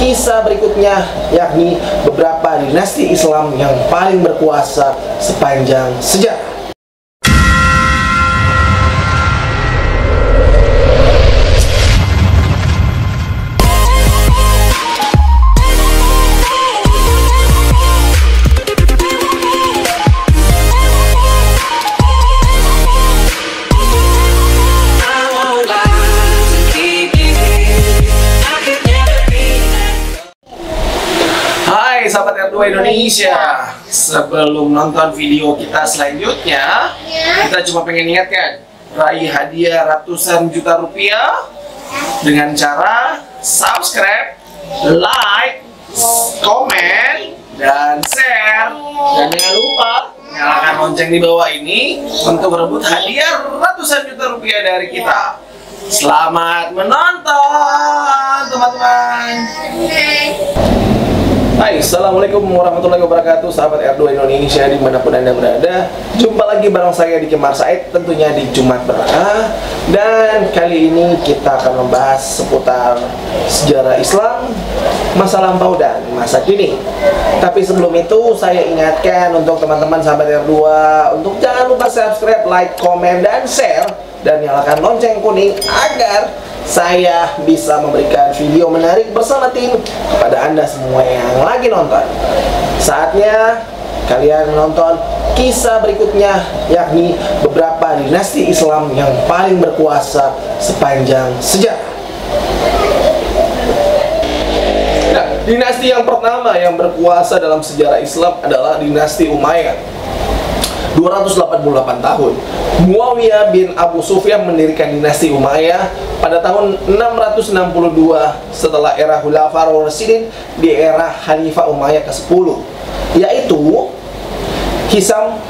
kisah berikutnya, yakni beberapa dinasti Islam yang paling berkuasa sepanjang sejarah. Sahabat R2 Indonesia, sebelum nonton video kita selanjutnya, kita cuma pengen ingatkan, raih hadiah ratusan juta rupiah dengan cara subscribe, like, komen, dan share. Dan jangan lupa nyalakan lonceng di bawah ini untuk berebut hadiah ratusan juta rupiah dari kita. Selamat menonton, teman-teman. Hai, assalamualaikum warahmatullahi wabarakatuh, sahabat R2 Indonesia dimanapun Anda berada. Jumpa lagi bareng saya di Kemar Said, tentunya di Jumat Berkah. Dan kali ini kita akan membahas seputar sejarah Islam, masa lampau dan masa kini. Tapi sebelum itu saya ingatkan untuk teman-teman sahabat R2 untuk jangan lupa subscribe, like, komen, dan share, dan nyalakan lonceng kuning agar saya bisa memberikan video menarik bersama tim kepada Anda semua yang lagi nonton. Saatnya kalian menonton kisah berikutnya, yakni beberapa dinasti Islam yang paling berkuasa sepanjang sejarah. Nah, dinasti yang pertama yang berkuasa dalam sejarah Islam adalah dinasti Umayyad. 288 tahun. Muawiyah bin Abu Sufyan mendirikan dinasti Umayyah pada tahun 662 setelah era Khulafaur Rasyidin di era Khalifah Umayyah ke-10, yaitu Hisam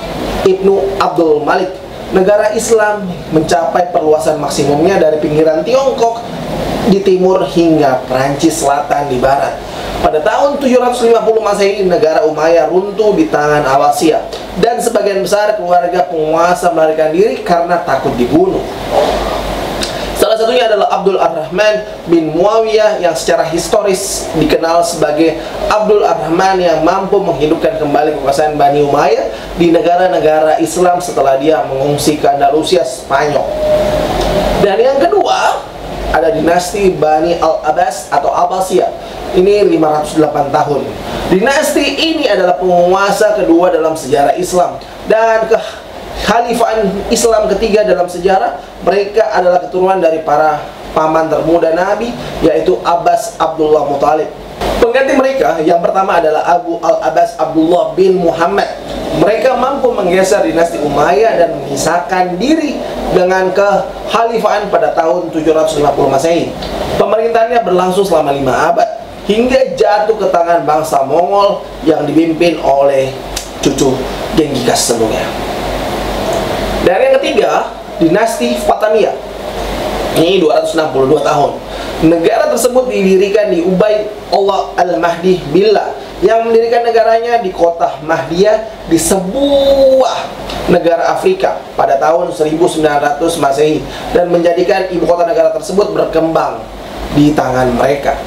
ibnu Abdul Malik. Negara Islam mencapai perluasan maksimumnya dari pinggiran Tiongkok di timur hingga Prancis Selatan di barat. Pada tahun 750 Masehi, negara Umayyah runtuh di tangan Abbasiyah dan sebagian besar keluarga penguasa melarikan diri karena takut dibunuh. Salah satunya adalah Abdul Ar-Rahman bin Muawiyah yang secara historis dikenal sebagai Abdul Ar-Rahman yang mampu menghidupkan kembali kekuasaan Bani Umayyah di negara-negara Islam setelah dia mengungsi ke Andalusia, Spanyol. Dan yang kedua ada dinasti Bani Al-Abbas atau Abbasiyah. Ini 508 tahun. Dinasti ini adalah penguasa kedua dalam sejarah Islam dan kekhalifahan Islam ketiga dalam sejarah. Mereka adalah keturunan dari para paman termuda Nabi, yaitu Abbas Abdullah Muthalib. Pengganti mereka yang pertama adalah Abu Al-Abbas Abdullah bin Muhammad. Mereka mampu menggeser dinasti Umayyah dan mengisahkan diri dengan kekhalifahan pada tahun 750 Masehi. Pemerintahannya berlangsung selama 5 abad hingga jatuh ke tangan bangsa Mongol yang dipimpin oleh cucu Genghis Khan tentunya. Dan yang ketiga, dinasti Fatimiyah. Ini 262 tahun. Negara tersebut didirikan di Ubaidullah Al-Mahdi Billah yang mendirikan negaranya di kota Mahdiyah di sebuah negara Afrika pada tahun 1900 Masehi dan menjadikan ibu kota negara tersebut berkembang di tangan mereka.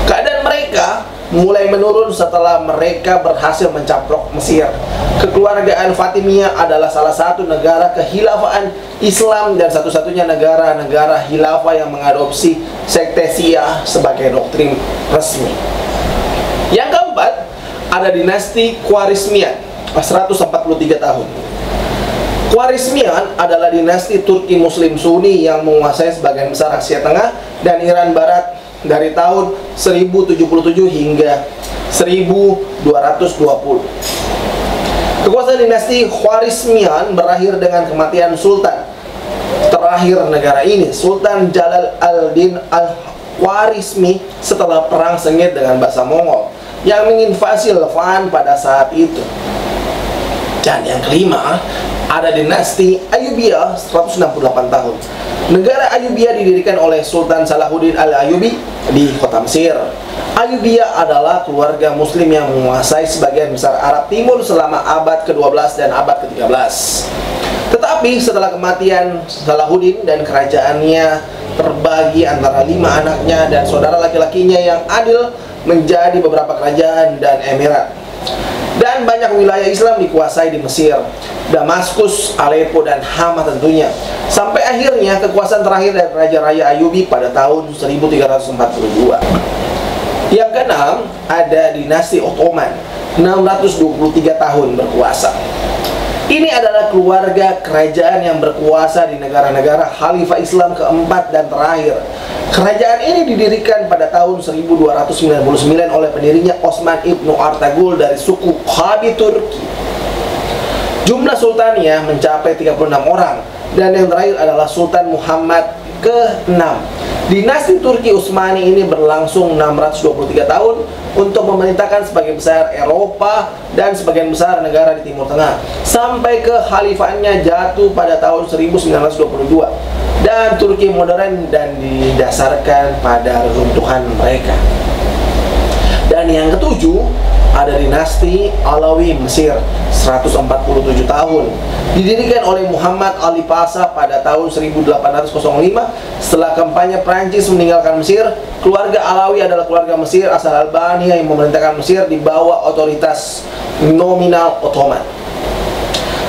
Keadaan mereka mulai menurun setelah mereka berhasil mencaplok Mesir. Kekeluargaan Fatimiyah adalah salah satu negara kekhilafaan Islam dan satu-satunya negara-negara khilafah yang mengadopsi sekte Syiah sebagai doktrin resmi. Yang keempat, ada dinasti Khwarizmian, 143 tahun. Khwarizmian adalah dinasti Turki Muslim Sunni yang menguasai sebagian besar Asia Tengah dan Iran Barat dari tahun 1077 hingga 1220. Kekuasaan dinasti Khwarizmian berakhir dengan kematian Sultan terakhir negara ini, Sultan Jalal al-Din al-Khwarizmi, setelah perang sengit dengan bangsa Mongol yang menginvasi Levant pada saat itu. Dan yang kelima, ada dinasti Ayyubiyah, 168 tahun. Negara Ayyubiyah didirikan oleh Sultan Salahuddin al-Ayyubi di kota Mesir. Ayyubiyah adalah keluarga muslim yang menguasai sebagian besar Arab Timur selama abad ke-12 dan abad ke-13. Tetapi setelah kematian Salahuddin dan kerajaannya terbagi antara 5 anaknya dan saudara laki-lakinya yang adil menjadi beberapa kerajaan dan emirat. Dan banyak wilayah Islam dikuasai di Mesir, Damaskus, Aleppo, dan Hama tentunya. Sampai akhirnya kekuasaan terakhir dari Raja-Raja Ayyubi pada tahun 1342. Yang keenam, ada dinasti Ottoman, 623 tahun berkuasa. Ini adalah keluarga kerajaan yang berkuasa di negara-negara Khalifah Islam keempat dan terakhir. Kerajaan ini didirikan pada tahun 1299 oleh pendirinya Osman Ibnu Artagul dari suku Qabi Turki. Jumlah sultannya mencapai 36 orang, dan yang terakhir adalah Sultan Muhammad ke-6. Dinasti Turki Utsmani ini berlangsung 623 tahun untuk memerintahkan sebagian besar Eropa dan sebagian besar negara di Timur Tengah, sampai ke khalifatnya jatuh pada tahun 1922 dan Turki modern dan didasarkan pada runtuhan mereka. Dan yang ketujuh, ada dinasti Alawi Mesir, 147 tahun, didirikan oleh Muhammad Ali Pasha pada tahun 1805. Setelah kampanye Prancis meninggalkan Mesir, keluarga Alawi adalah keluarga Mesir asal Albania yang memerintahkan Mesir di bawah otoritas nominal Ottoman.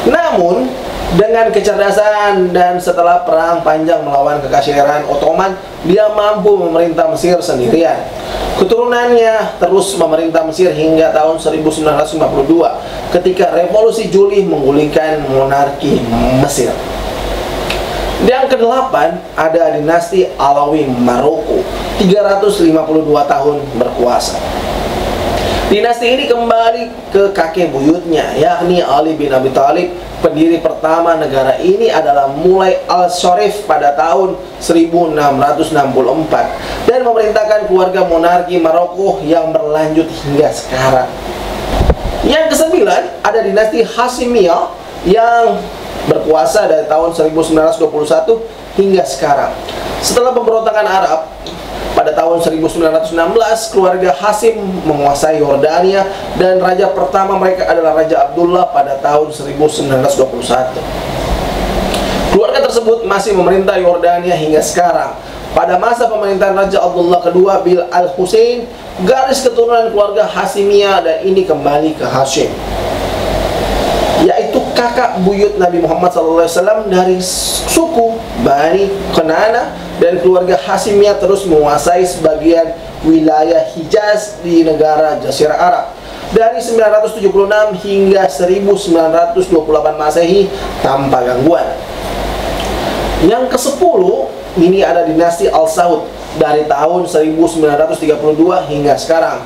Namun, dengan kecerdasan dan setelah perang panjang melawan kekaisaran Ottoman, dia mampu memerintah Mesir sendirian. Keturunannya terus memerintah Mesir hingga tahun 1952 ketika Revolusi Juli menggulingkan monarki Mesir. Yang kedelapan, ada dinasti Alawi Maroko, 352 tahun berkuasa. Dinasti ini kembali ke kakek buyutnya, yakni Ali bin Abi Thalib. Pendiri pertama negara ini adalah Mulai al-Sharif pada tahun 1664 dan memerintahkan keluarga monarki Maroko yang berlanjut hingga sekarang. Yang kesembilan, ada dinasti Hashimiyah yang berkuasa dari tahun 1921 hingga sekarang. Setelah pemberontakan Arab pada tahun 1916, keluarga Hashim menguasai Yordania dan raja pertama mereka adalah Raja Abdullah pada tahun 1921. Keluarga tersebut masih memerintah Yordania hingga sekarang. Pada masa pemerintahan Raja Abdullah kedua Bil Al-Husain, garis keturunan keluarga Hashimiyah dan ini kembali ke Hashim, yaitu kakak buyut Nabi Muhammad SAW dari suku Bani Kenana, dan keluarga Hashimiyah terus menguasai sebagian wilayah Hijaz di negara Jazirah Arab dari 976 hingga 1928 Masehi tanpa gangguan. Yang ke-10, ini ada dinasti Al-Saud dari tahun 1932 hingga sekarang.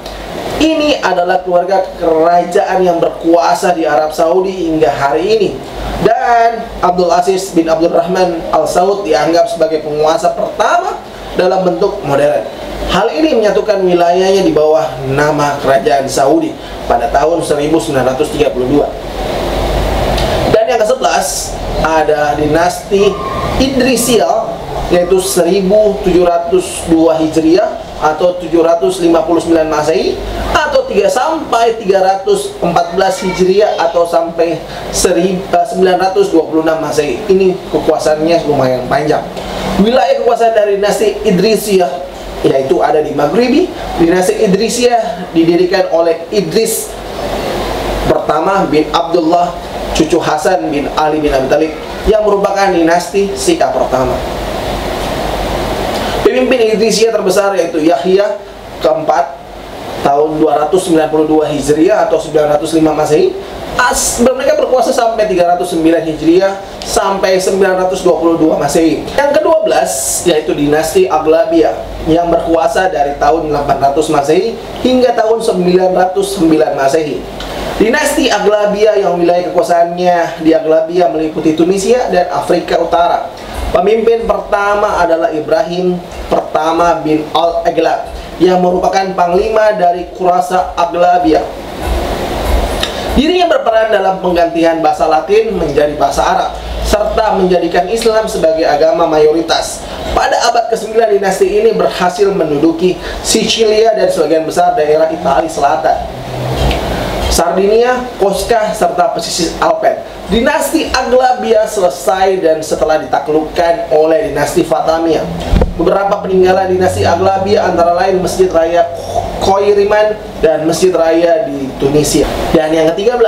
Ini adalah keluarga kerajaan yang berkuasa di Arab Saudi hingga hari ini. Dan Abdul Aziz bin Abdul Rahman Al-Saud dianggap sebagai penguasa pertama dalam bentuk modern. Hal ini menyatukan wilayahnya di bawah nama Kerajaan Saudi pada tahun 1932. Dan yang ke-11, ada dinasti Idrisiyah, yaitu 1702 Hijriah atau 759 Masehi, atau 3 sampai 314 Hijriah atau sampai 926 Masehi. Ini kekuasaannya lumayan panjang. Wilayah kekuasaan dari dinasti Idrisiyah yaitu ada di Maghribi. Dinasti Idrisiyah didirikan oleh Idris pertama bin Abdullah, cucu Hasan bin Ali bin Abi Thalib, yang merupakan dinasti Syiah pertama. Pemimpin Idrisiyah terbesar yaitu Yahya keempat tahun 292 Hijriah atau 905 Masehi. Mereka berkuasa sampai 309 Hijriah sampai 922 Masehi. Yang ke-12 yaitu dinasti Aghlabiyah yang berkuasa dari tahun 800 Masehi hingga tahun 909 Masehi. Dinasti Aghlabiyah yang wilayah kekuasaannya di Aghlabiyah meliputi Tunisia dan Afrika Utara. Pemimpin pertama adalah Ibrahim pertama bin Al-Aghlab yang merupakan panglima dari Khurasan Aghlabiyah. Dirinya berperan dalam penggantian bahasa Latin menjadi bahasa Arab serta menjadikan Islam sebagai agama mayoritas. Pada abad ke-9 dinasti ini berhasil menduduki Sicilia dan sebagian besar daerah Italia Selatan, Sardinia, Koska, serta pesisir Alpen. Dinasti Aghlabiyah selesai dan setelah ditaklukkan oleh dinasti Fatimiyah. Beberapa peninggalan dinasti Aghlabiyah antara lain Masjid Raya Khoiriman dan Masjid Raya di Tunisia. Dan yang ke-13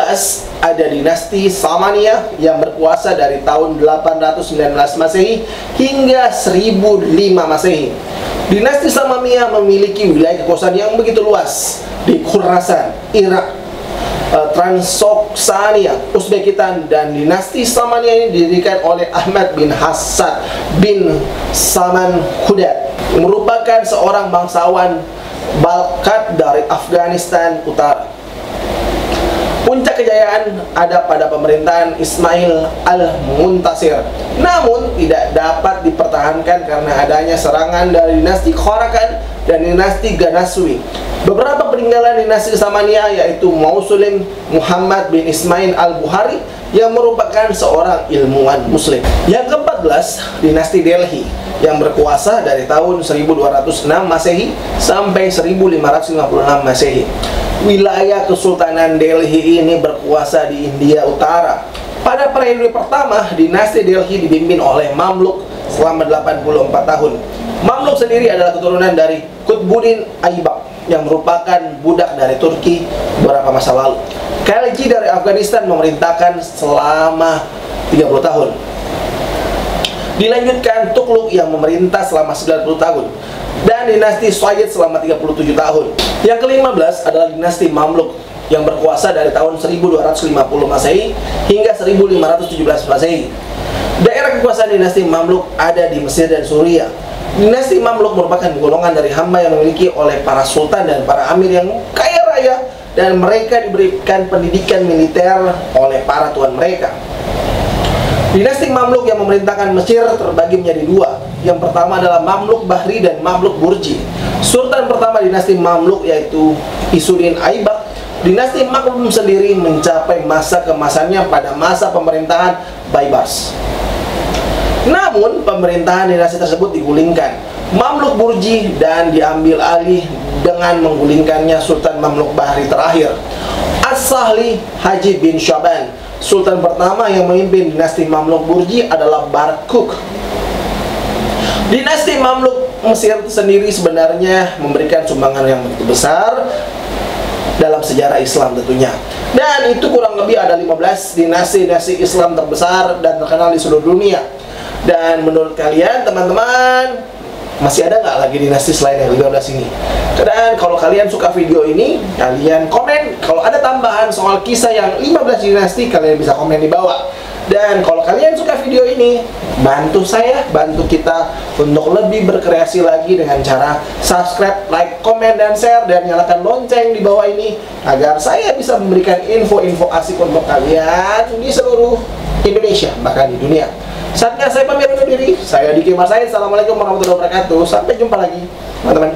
ada dinasti Samaniyah yang berkuasa dari tahun 819 Masehi hingga 1005 Masehi. Dinasti Samaniyah memiliki wilayah kekuasaan yang begitu luas di Khurasan, Irak, Transoksania, Uzbekistan, dan dinasti Samaniyah ini didirikan oleh Ahmad bin Hasan bin Saman Hudad, merupakan seorang bangsawan Balkat dari Afghanistan Utara. Puncak kejayaan ada pada pemerintahan Ismail al-Muntasir, namun tidak dapat dipertahankan karena adanya serangan dari dinasti Khorasan dan dinasti Ganaswi. Beberapa peninggalan dinasti Samaniyah yaitu Mausulim Muhammad bin Ismail al-Bukhari yang merupakan seorang ilmuwan muslim. Yang ke-14, dinasti Delhi yang berkuasa dari tahun 1206 Masehi sampai 1556 Masehi. Wilayah Kesultanan Delhi ini berkuasa di India Utara. Pada periode pertama, dinasti Delhi dipimpin oleh Mamluk selama 84 tahun. Mamluk sendiri adalah keturunan dari Qutbuddin Aibak yang merupakan budak dari Turki beberapa masa lalu. Khalji dari Afghanistan memerintahkan selama 30 tahun. Dilanjutkan Tughluq yang memerintah selama 90 tahun. Dan dinasti Sayyid selama 37 tahun. Yang ke-15 adalah dinasti Mamluk yang berkuasa dari tahun 1250 Masehi hingga 1517 Masehi. Daerah kekuasaan dinasti Mamluk ada di Mesir dan Suriah. Dinasti Mamluk merupakan golongan dari hamba yang memiliki oleh para sultan dan para amir yang kaya raya, dan mereka diberikan pendidikan militer oleh para tuan mereka. Dinasti Mamluk yang memerintahkan Mesir terbagi menjadi dua. Yang pertama adalah Mamluk Bahri dan Mamluk Burji. Sultan pertama dinasti Mamluk yaitu Isuddin Aibak. Dinasti Mamluk sendiri mencapai masa keemasannya pada masa pemerintahan Baybars. Namun pemerintahan dinasti tersebut digulingkan Mamluk Burji dan diambil alih dengan menggulingkannya Sultan Mamluk Bahri terakhir, As-Sahli Haji bin Syaban. Sultan pertama yang memimpin dinasti Mamluk Burji adalah Barkuk. Dinasti Mamluk Mesir sendiri sebenarnya memberikan sumbangan yang begitu besar dalam sejarah Islam tentunya. Dan itu kurang lebih ada 15 dinasti Islam terbesar dan terkenal di seluruh dunia. Dan menurut kalian teman-teman, masih ada nggak lagi dinasti selain yang 15 ini? Dan kalau kalian suka video ini, kalian komen. Kalau ada tambahan soal kisah yang 15 dinasti, kalian bisa komen di bawah. Dan kalau kalian suka video ini, bantu saya, bantu kita untuk lebih berkreasi lagi dengan cara subscribe, like, komen, dan share, dan nyalakan lonceng di bawah ini agar saya bisa memberikan info-info asik untuk kalian di seluruh Indonesia, bahkan di dunia. Saatnya saya pamit undur diri. Saya Diki Marsain. Assalamualaikum warahmatullahi wabarakatuh. Sampai jumpa lagi, teman-teman.